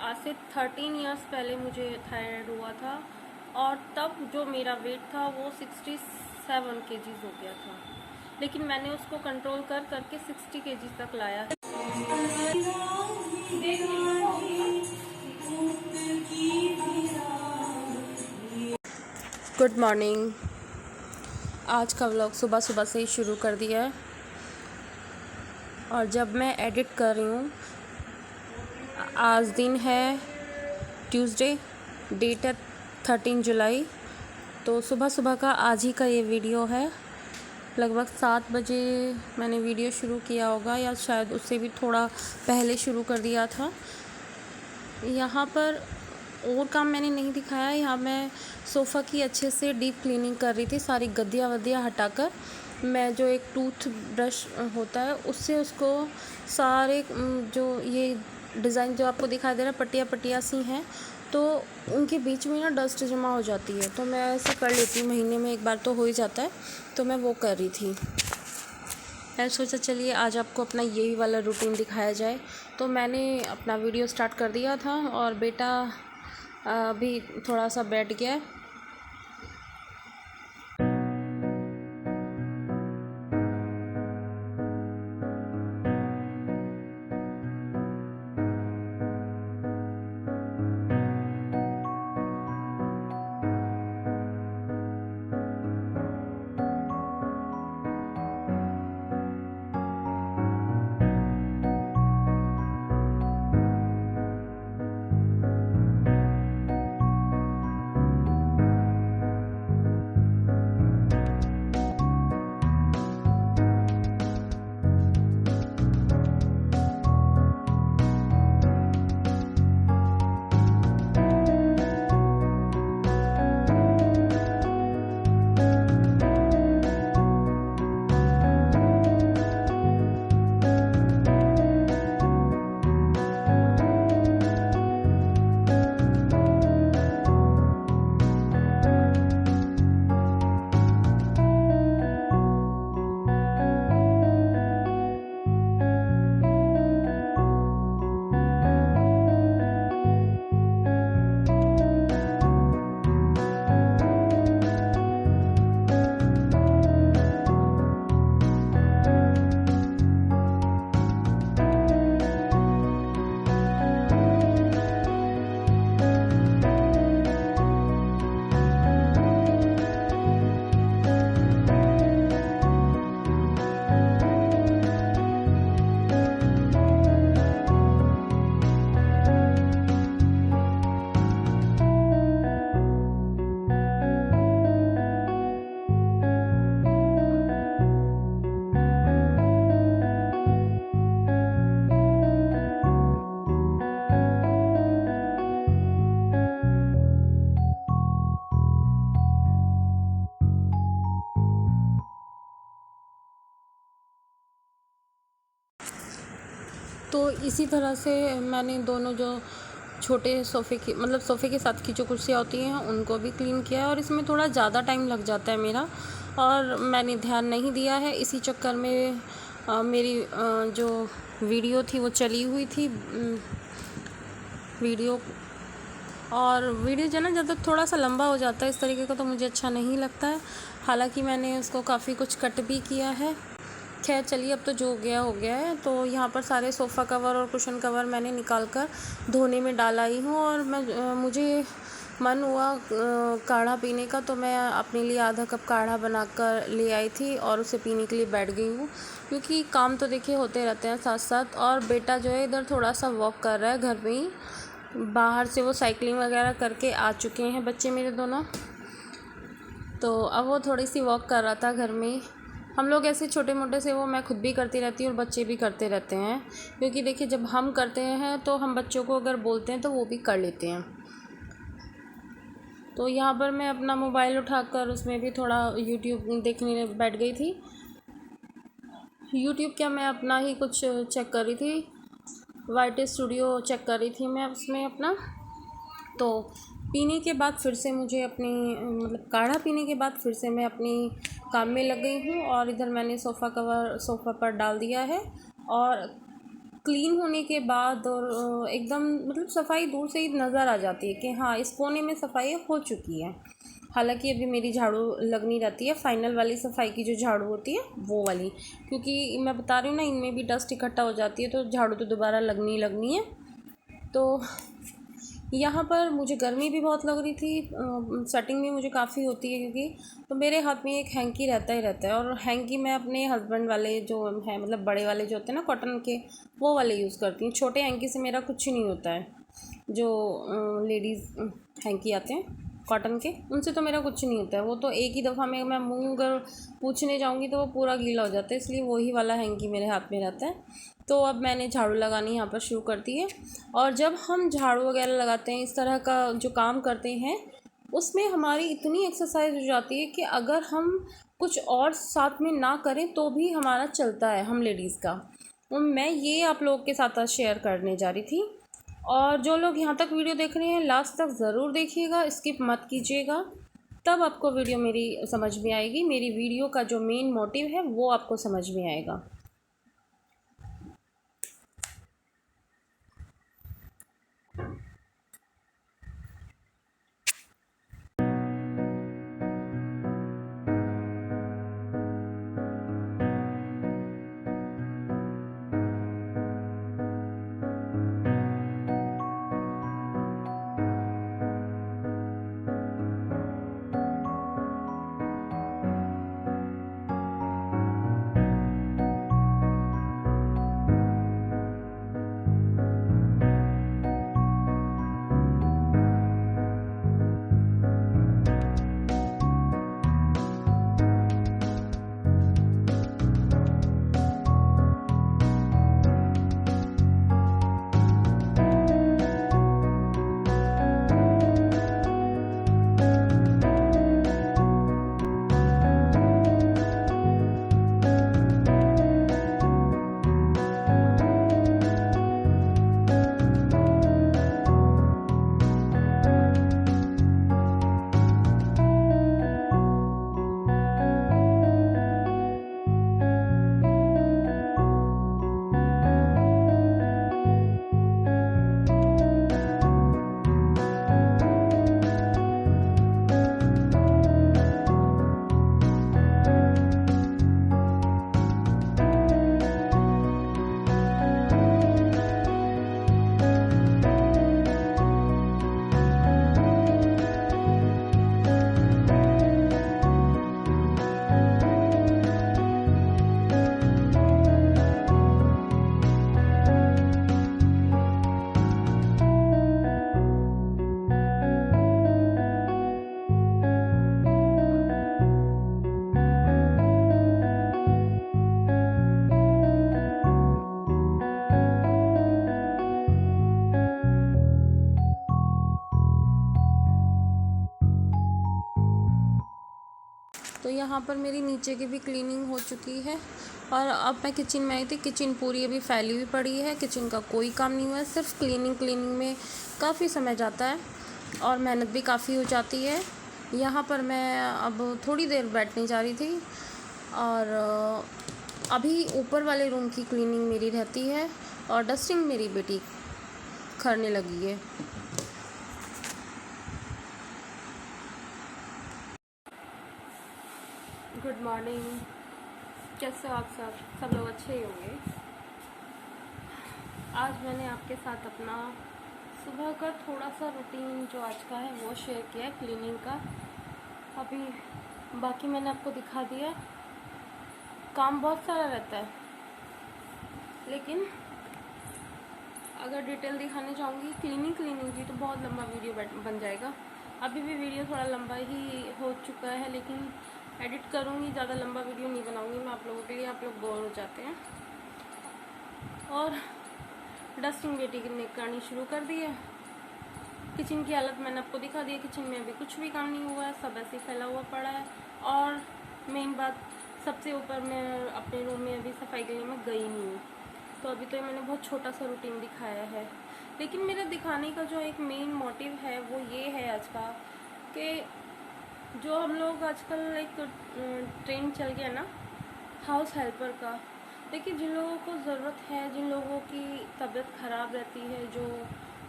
आज से 13 इयर्स पहले मुझे थायराइड हुआ था और तब जो मेरा वेट था वो 67 केजीज़ हो गया था, लेकिन मैंने उसको कंट्रोल कर करके 60 केजीज़ तक लाया है। Good morning. आज का व्लॉग सुबह सुबह से ही शुरू कर दिया है और जब मैं एडिट कर रही हूँ, आज दिन है ट्यूसडे, डेट है 13 जुलाई। तो सुबह सुबह का आज ही का ये वीडियो है। लगभग 7 बजे मैंने वीडियो शुरू किया होगा या शायद उससे भी थोड़ा पहले शुरू कर दिया था। यहाँ पर और काम मैंने नहीं दिखाया। यहाँ मैं सोफ़ा की अच्छे से डीप क्लीनिंग कर रही थी, सारी गद्दियाँ वद्दियाँ हटाकर। मैं जो एक टूथ ब्रश होता है उससे उसको सारे जो ये डिज़ाइन जो आपको दिखाई दे रहा है, पट्टियाँ पट्टियाँ सी हैं, तो उनके बीच में ना डस्ट जमा हो जाती है। तो मैं ऐसे कर लेती हूँ, महीने में एक बार तो हो ही जाता है। तो मैं वो कर रही थी। मैंने सोचा चलिए आज आपको अपना यही वाला रूटीन दिखाया जाए। तो मैंने अपना वीडियो स्टार्ट कर दिया था और बेटा अभी थोड़ा सा बैठ गया। तो इसी तरह से मैंने दोनों जो छोटे सोफ़े की मतलब सोफ़े के साथ की जो कुर्सियाँ होती हैं उनको भी क्लीन किया है। और इसमें थोड़ा ज़्यादा टाइम लग जाता है मेरा, और मैंने ध्यान नहीं दिया है। इसी चक्कर में मेरी जो वीडियो थी वो चली हुई थी वीडियो जो ना ज़्यादा थोड़ा सा लंबा हो जाता है इस तरीके का, तो मुझे अच्छा नहीं लगता है। हालांकि मैंने उसको काफ़ी कुछ कट भी किया है। खैर चलिए, अब तो जो हो गया है। तो यहाँ पर सारे सोफ़ा कवर और कुशन कवर मैंने निकाल कर धोने में डाला ही हूँ। और मुझे मन हुआ काढ़ा पीने का, तो मैं अपने लिए आधा कप काढ़ा बनाकर ले आई थी और उसे पीने के लिए बैठ गई हूँ। क्योंकि काम तो देखिए होते रहते हैं साथ साथ। और बेटा जो है इधर थोड़ा सा वॉक कर रहा है घर में ही। बाहर से वो साइकिलिंग वगैरह करके आ चुके हैं बच्चे मेरे दोनों। तो अब वो थोड़ी सी वॉक कर रहा था घर में। हम लोग ऐसे छोटे मोटे से वो मैं खुद भी करती रहती हूँ और बच्चे भी करते रहते हैं। क्योंकि देखिए जब हम करते हैं तो हम बच्चों को अगर बोलते हैं तो वो भी कर लेते हैं। तो यहाँ पर मैं अपना मोबाइल उठाकर उसमें भी थोड़ा यूट्यूब देखने बैठ गई थी। यूट्यूब क्या, मैं अपना ही कुछ चेक कर रही थी। वाइट स्टूडियो चेक कर रही थी मैं उसमें अपना। तो पीने के बाद फिर से मुझे अपनी मतलब काढ़ा पीने के बाद फिर से मैं अपनी काम में लग गई हूँ। और इधर मैंने सोफ़ा पर डाल दिया है और क्लीन होने के बाद और एकदम मतलब सफाई दूर से ही नज़र आ जाती है कि हाँ इस कोने में सफाई हो चुकी है। हालांकि अभी मेरी झाड़ू लगनी रहती है, फाइनल वाली सफाई की जो झाड़ू होती है वो वाली, क्योंकि मैं बता रही हूँ ना इनमें भी डस्ट इकट्ठा हो जाती है, तो झाड़ू तो दोबारा लगनी है। तो यहाँ पर मुझे गर्मी भी बहुत लग रही थी, सेटिंग भी मुझे काफ़ी होती है क्योंकि, तो मेरे हाथ में एक हैंकी रहता ही रहता है, और हैंकी मैं अपने हस्बैंड वाले जो है मतलब बड़े वाले जो होते हैं ना कॉटन के, वो वाले यूज़ करती हूँ। छोटे हैंकी से मेरा कुछ नहीं होता है, जो लेडीज़ हैंकी आते हैं कॉटन के, उनसे तो मेरा कुछ नहीं होता है। वो तो एक ही दफ़ा में मैं मुँह अगर पूछने जाऊँगी तो वो पूरा गीला हो जाता है, इसलिए वही वाला हैंकी मेरे हाथ में रहता है। तो अब मैंने झाड़ू लगानी यहाँ पर शुरू कर दी है। और जब हम झाड़ू वगैरह लगाते हैं, इस तरह का जो काम करते हैं, उसमें हमारी इतनी एक्सरसाइज हो जाती है कि अगर हम कुछ और साथ में ना करें तो भी हमारा चलता है, हम लेडीज़ का। और मैं ये आप लोगों के साथ शेयर करने जा रही थी। और जो लोग यहाँ तक वीडियो देख रहे हैं लास्ट तक ज़रूर देखिएगा, स्किप मत कीजिएगा, तब आपको वीडियो मेरी समझ में आएगी। मेरी वीडियो का जो मेन मोटिव है वो आपको समझ में आएगा। तो यहाँ पर मेरी नीचे की भी क्लीनिंग हो चुकी है, और अब मैं किचन में आई थी। किचन पूरी अभी फैली हुई पड़ी है, किचन का कोई काम नहीं हुआ है, सिर्फ क्लीनिंग में काफ़ी समय जाता है और मेहनत भी काफ़ी हो जाती है। यहाँ पर मैं अब थोड़ी देर बैठने जा रही थी, और अभी ऊपर वाले रूम की क्लीनिंग मेरी रहती है और डस्टिंग मेरी बेटी करने लगी है। गुड मॉर्निंग, कैसे हो आप सब लोग अच्छे ही होंगे। आज मैंने आपके साथ अपना सुबह का थोड़ा सा रूटीन जो आज का है वो शेयर किया है क्लीनिंग का। अभी बाकी मैंने आपको दिखा दिया, काम बहुत सारा रहता है, लेकिन अगर डिटेल दिखाने जाऊँगी क्लीनिंग की तो बहुत लंबा वीडियो बन जाएगा। अभी भी वीडियो थोड़ा लंबा ही हो चुका है, लेकिन एडिट करूँगी, ज़्यादा लंबा वीडियो नहीं बनाऊँगी मैं आप लोगों के लिए, आप लोग बोर हो जाते हैं। और डस्टिंग बेटी ने करनी शुरू कर दी है। किचन की हालत मैंने आपको दिखा दी है, किचन में अभी कुछ भी काम नहीं हुआ है, सब ऐसे फैला हुआ पड़ा है। और मेन बात, सबसे ऊपर मैं अपने रूम में अभी सफाई के लिए मैं गई नहीं हूँ, तो अभी तो मैंने बहुत छोटा सा रूटीन दिखाया है। लेकिन मेरा दिखाने का जो एक मेन मोटिव है वो ये है आज का, कि जो हम लोग आजकल एक ट्रेंड चल गया ना हाउस हेल्पर का, देखिए, जिन लोगों को ज़रूरत है, जिन लोगों की तबीयत ख़राब रहती है,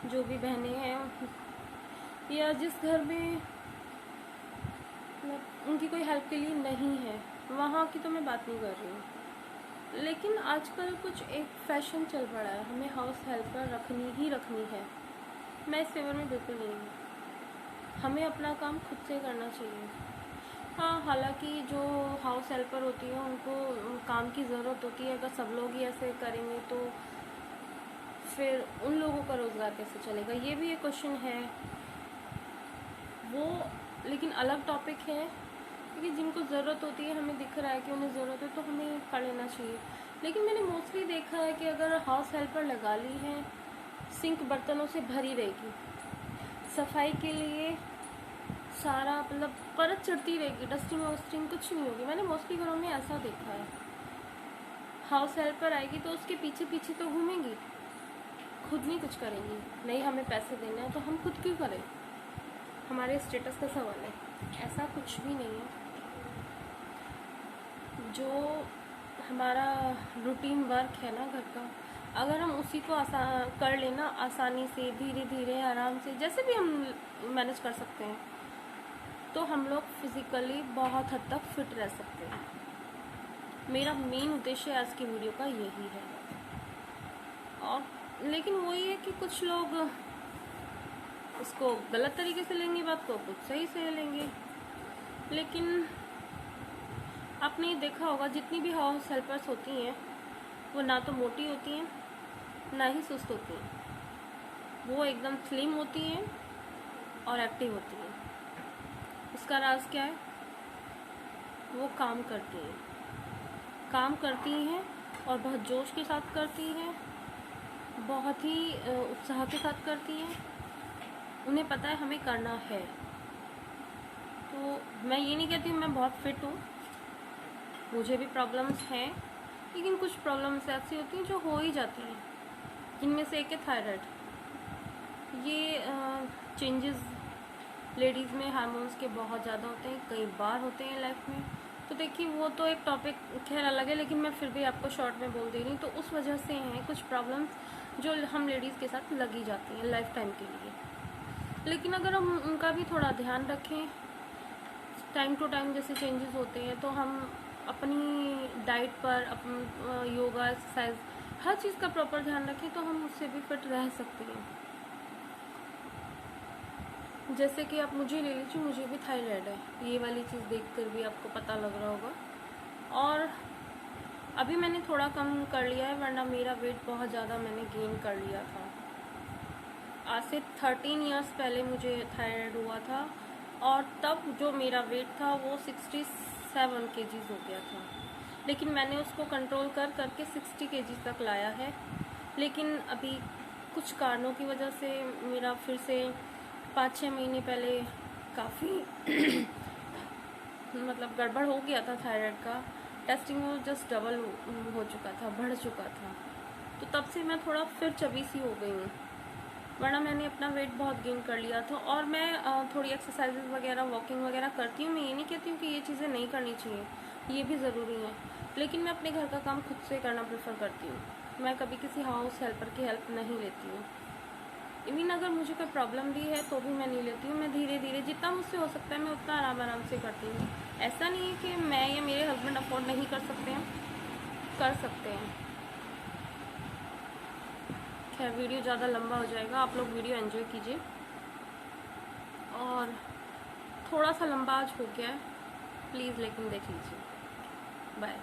जो भी बहनें हैं, या जिस घर में मतलब उनकी कोई हेल्प के लिए नहीं है, वहाँ की तो मैं बात नहीं कर रही हूँ। लेकिन आजकल कुछ एक फैशन चल पड़ा है, हमें हाउस हेल्पर रखनी ही रखनी है। मैं इस फेवर में बिल्कुल नहीं हूँ। हमें अपना काम खुद से करना चाहिए। हाँ, हालांकि जो हाउस हेल्पर होती है उनको काम की ज़रूरत होती है। अगर सब लोग ही ऐसे करेंगे तो फिर उन लोगों का रोज़गार कैसे चलेगा, ये भी एक क्वेश्चन है। वो लेकिन अलग टॉपिक है, क्योंकि जिनको ज़रूरत होती है, हमें दिख रहा है कि उन्हें ज़रूरत है, तो हमें कर लेना चाहिए। लेकिन मैंने मोस्टली देखा है कि अगर हाउस हेल्पर लगा ली है, सिंक बर्तनों से भरी रहेगी, सफाई के लिए सारा मतलब परत चढ़ती रहेगी, डस्टिंग वस्टिंग कुछ नहीं होगी। मैंने मोस्टली घरों में ऐसा देखा है। हाउस हेल्पर आएगी तो उसके पीछे पीछे तो घूमेंगी, खुद नहीं कुछ करेंगी। नहीं, हमें पैसे देना है तो हम खुद क्यों करें, हमारे स्टेटस का सवाल है। ऐसा कुछ भी नहीं है। जो हमारा रूटीन वर्क है ना घर का, अगर हम उसी को कर लेना आसानी से, धीरे धीरे, आराम से, जैसे भी हम मैनेज कर सकते हैं, तो हम लोग फिज़िकली बहुत हद तक फिट रह सकते हैं। मेरा मेन उद्देश्य आज की वीडियो का यही है। और लेकिन वही है कि कुछ लोग इसको गलत तरीके से लेंगे, बात को कुछ सही से लेंगे। लेकिन आपने देखा होगा, जितनी भी हाउस हेल्पर्स होती हैं वो ना तो मोटी होती हैं, ना ही सुस्त होती हैं। वो एकदम स्लिम होती हैं और एक्टिव होती हैं। उसका राज क्या है? वो काम करती हैं और बहुत जोश के साथ करती हैं, बहुत ही उत्साह के साथ करती हैं। उन्हें पता है हमें करना है। तो मैं ये नहीं कहती हूँ मैं बहुत फिट हूँ, मुझे भी प्रॉब्लम्स हैं, लेकिन कुछ प्रॉब्लम्स ऐसी होती हैं जो हो ही जाती हैं, जिनमें से एक है थायराइड। ये चेंजेस लेडीज़ में हार्मोन्स के बहुत ज़्यादा होते हैं, कई बार होते हैं लाइफ में। तो देखिए, वो तो एक टॉपिक खैर अलग है, लेकिन मैं फिर भी आपको शॉर्ट में बोल दे रही हूँ। तो उस वजह से हैं कुछ प्रॉब्लम्स जो हम लेडीज़ के साथ लगी जाती हैं लाइफ टाइम के लिए। लेकिन अगर हम उनका भी थोड़ा ध्यान रखें, टाइम टू टाइम जैसे चेंजेस होते हैं, तो हम अपनी डाइट पर, योगा, एक्सरसाइज, हर चीज़ का प्रॉपर ध्यान रखें, तो हम उससे भी फिट रह सकते हैं। जैसे कि आप मुझे ले लीजिए, मुझे भी थायराइड है। ये वाली चीज़ देखकर भी आपको पता लग रहा होगा। और अभी मैंने थोड़ा कम कर लिया है, वरना मेरा वेट बहुत ज़्यादा मैंने गेन कर लिया था। आज से 13 इयर्स पहले मुझे थायराइड हुआ था, और तब जो मेरा वेट था वो 67 kg हो गया था। लेकिन मैंने उसको कंट्रोल करके 60 kg तक लाया है। लेकिन अभी कुछ कारणों की वजह से मेरा फिर से 5-6 महीने पहले काफ़ी मतलब गड़बड़ हो गया था थायराइड का। टेस्टिंग में जस्ट डबल हो चुका था, बढ़ चुका था। तो तब से मैं थोड़ा फिर चबी सी हो गई हूँ, वरना मैंने अपना वेट बहुत गेन कर लिया था। और मैं थोड़ी एक्सरसाइजेज वगैरह, वॉकिंग वगैरह करती हूँ। मैं ये नहीं कहती हूँ कि ये चीज़ें नहीं करनी चाहिए, ये भी ज़रूरी है। लेकिन मैं अपने घर का काम खुद से करना प्रेफर करती हूँ। मैं कभी किसी हाउस हेल्पर की हेल्प नहीं लेती हूँ। इवन अगर मुझे कोई प्रॉब्लम भी है तो भी मैं नहीं लेती हूँ। मैं धीरे धीरे, जितना मुझसे हो सकता है, मैं उतना आराम आराम से करती हूँ। ऐसा नहीं है कि मैं या मेरे हस्बैंड अफोर्ड नहीं कर सकते हैं, कर सकते हैं। खैर, वीडियो ज़्यादा लंबा हो जाएगा, आप लोग वीडियो एंजॉय कीजिए। और थोड़ा सा लंबा आज हो गया है, प्लीज़ लेकिन देख लीजिए। बाय।